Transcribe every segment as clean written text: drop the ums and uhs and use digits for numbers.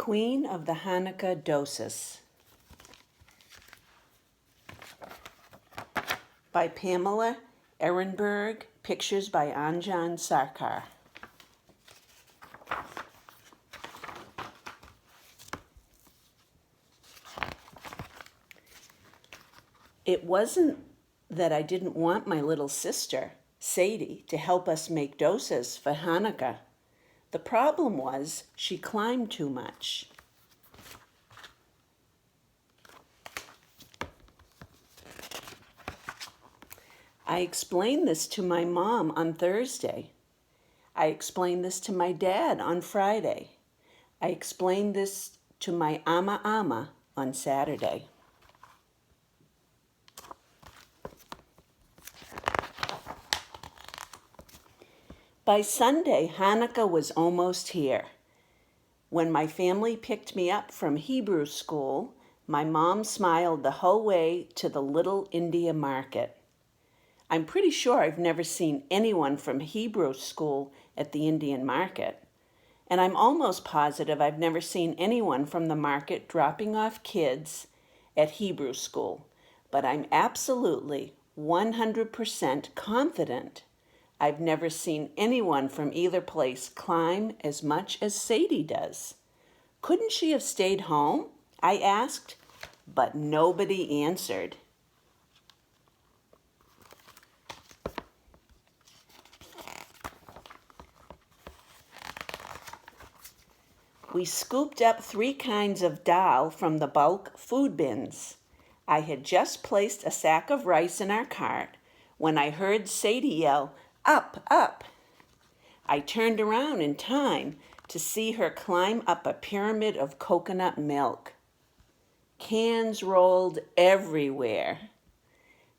Queen of the Hannukah Dosas by Pamela, Ehrenberg, pictures by Anjan Sarkar. It wasn't that I didn't want my little sister, Sadie, to help us make dosas for Hannukah. The problem was she climbed too much. I explained this to my mom on Thursday. I explained this to my dad on Friday. I explained this to my ama on Saturday. By Sunday, Hannukah was almost here. When my family picked me up from Hebrew school, my mom smiled the whole way to the Little India Market. I'm pretty sure I've never seen anyone from Hebrew school at the Indian market. And I'm almost positive I've never seen anyone from the market dropping off kids at Hebrew school. But I'm absolutely 100% confident I've never seen anyone from either place climb as much as Sadie does. Couldn't she have stayed home? I asked, but nobody answered. We scooped up 3 kinds of dal from the bulk food bins. I had just placed a sack of rice in our cart when I heard Sadie yell, "Up, up!" I turned around in time to see her climb up a pyramid of coconut milk. Cans rolled everywhere.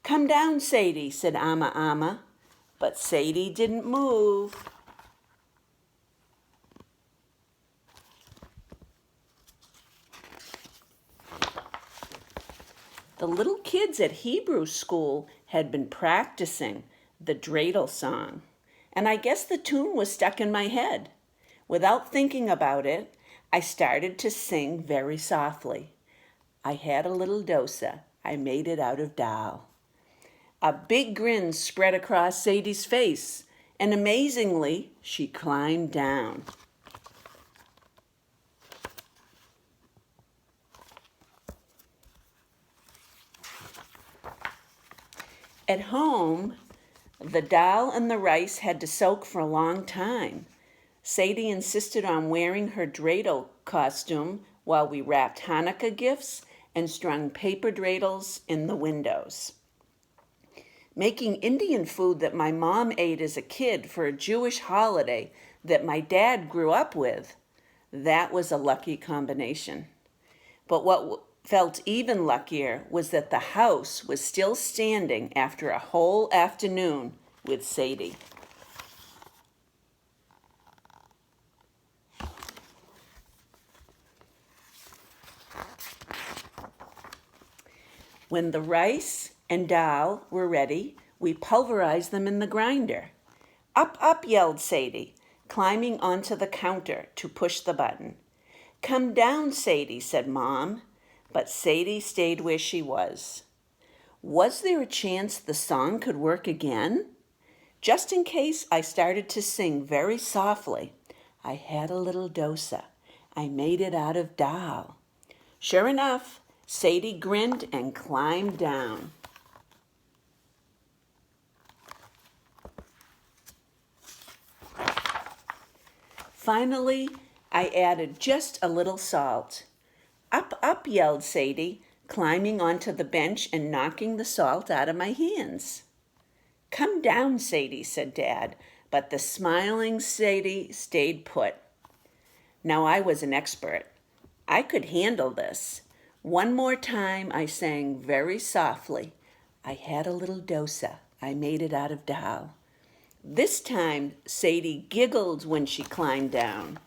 "Come down, Sadie," said Ama, but Sadie didn't move. The little kids at Hebrew school had been practicing the dreidel song, and I guess the tune was stuck in my head. Without thinking about it, I started to sing very softly. I had a little dosa. I made it out of dal. A big grin spread across Sadie's face, and amazingly, she climbed down. At home, the dal and the rice had to soak for a long time. Sadie insisted on wearing her dreidel costume while we wrapped Hannukah gifts and strung paper dreidels in the windows. Making Indian food that my mom ate as a kid for a Jewish holiday that my dad grew up with, that was a lucky combination. But what felt even luckier was that the house was still standing after a whole afternoon with Sadie. When the rice and dal were ready, we pulverized them in the grinder. "Up, up," yelled Sadie, climbing onto the counter to push the button. "Come down, Sadie," said Mom. But Sadie stayed where she was. Was there a chance the song could work again? Just in case, I started to sing very softly. I had a little dosa. I made it out of dal. Sure enough, Sadie grinned and climbed down. Finally, I added just a little salt. "Up, up," yelled Sadie, climbing onto the bench and knocking the salt out of my hands. "Come down, Sadie," said Dad, but the smiling Sadie stayed put. Now I was an expert. I could handle this. One more time I sang very softly, "I had a little dosa. I made it out of dal." This time Sadie giggled when she climbed down.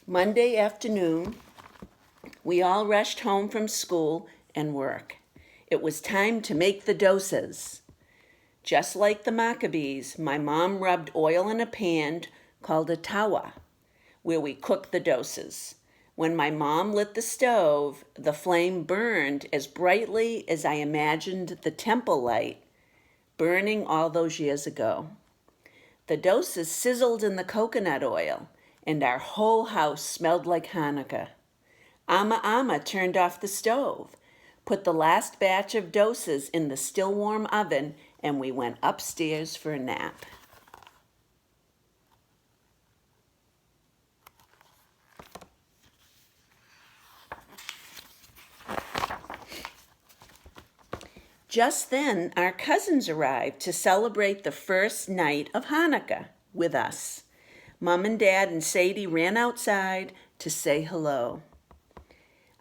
Monday afternoon, we all rushed home from school and work. It was time to make the dosas. Just like the Maccabees, my mom rubbed oil in a pan called a tawa, where we cooked the dosas. When my mom lit the stove, the flame burned as brightly as I imagined the temple light burning all those years ago. The dosas sizzled in the coconut oil, and our whole house smelled like Hanukkah. Amma turned off the stove, put the last batch of dosas in the still warm oven, and we went upstairs for a nap. Just then, our cousins arrived to celebrate the first night of Hanukkah with us. Mom and Dad and Sadie ran outside to say hello.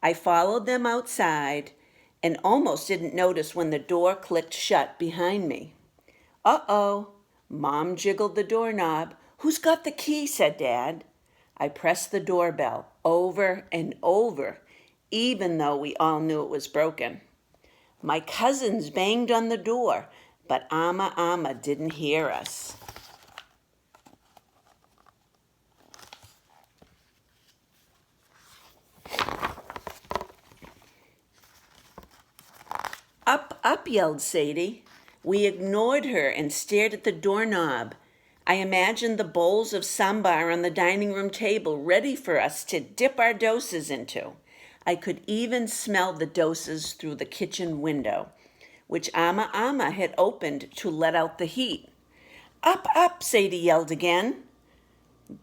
I followed them outside and almost didn't notice when the door clicked shut behind me. Uh-oh, Mom jiggled the doorknob. Who's got the key? Said Dad. I pressed the doorbell over and over, even though we all knew it was broken. My cousins banged on the door, but Amma didn't hear us. Up, yelled Sadie. We ignored her and stared at the doorknob. I imagined the bowls of sambar on the dining room table ready for us to dip our dosas into. I could even smell the dosas through the kitchen window, which Amma had opened to let out the heat. Up, Sadie yelled again.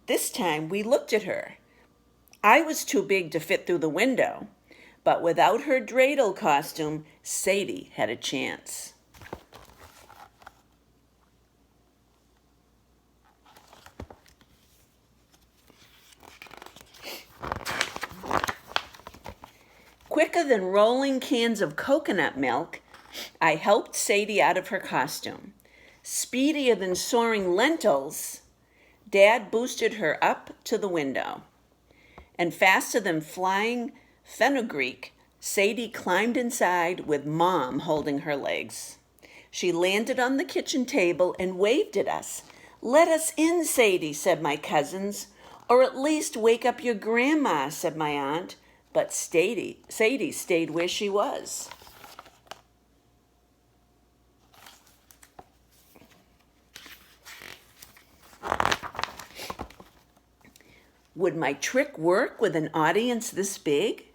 This time we looked at her. I was too big to fit through the window, but without her dreidel costume, Sadie had a chance. Quicker than rolling cans of coconut milk, I helped Sadie out of her costume. Speedier than soaring lentils, Dad boosted her up to the window. And faster than flying fenugreek, Sadie climbed inside with Mom holding her legs. She landed on the kitchen table and waved at us. Let us in, Sadie, said my cousins. Or at least wake up your grandma, said my aunt. But Sadie stayed where she was. Would my trick work with an audience this big?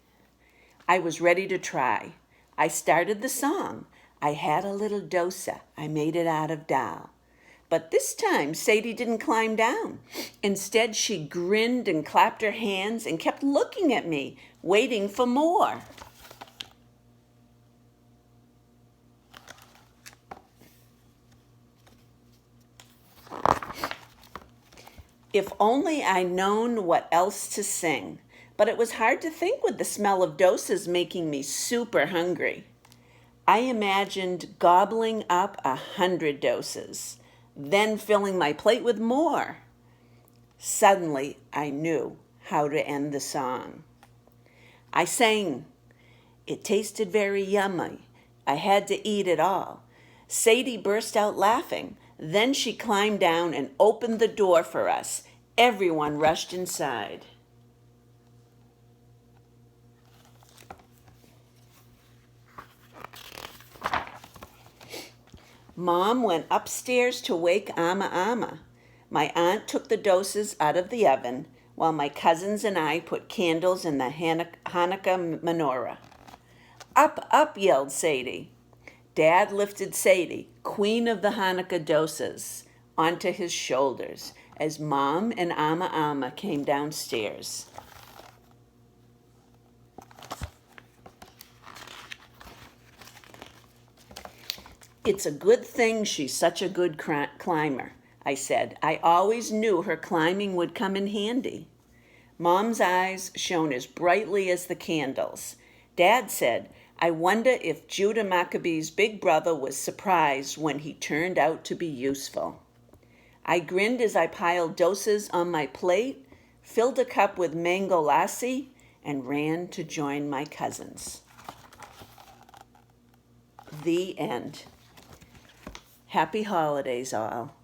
I was ready to try. I started the song. I had a little dosa. I made it out of dal. But this time, Sadie didn't climb down. Instead, she grinned and clapped her hands and kept looking at me, waiting for more. If only I'd known what else to sing, but it was hard to think with the smell of dosas making me super hungry. I imagined gobbling up 100 dosas, then filling my plate with more. Suddenly, I knew how to end the song. I sang, "It tasted very yummy. I had to eat it all." Sadie burst out laughing. Then she climbed down and opened the door for us. Everyone rushed inside. Mom went upstairs to wake Amma. My aunt took the dosas out of the oven, while my cousins and I put candles in the Hannukah menorah. Up, yelled Sadie. Dad lifted Sadie, queen of the Hannukah Dosas, onto his shoulders as Mom and Amma came downstairs. It's a good thing she's such a good climber, I said. I always knew her climbing would come in handy. Mom's eyes shone as brightly as the candles. Dad said, I wonder if Judah Maccabee's big brother was surprised when he turned out to be useful. I grinned as I piled dosas on my plate, filled a cup with mango lassi, and ran to join my cousins. The end. Happy holidays, all.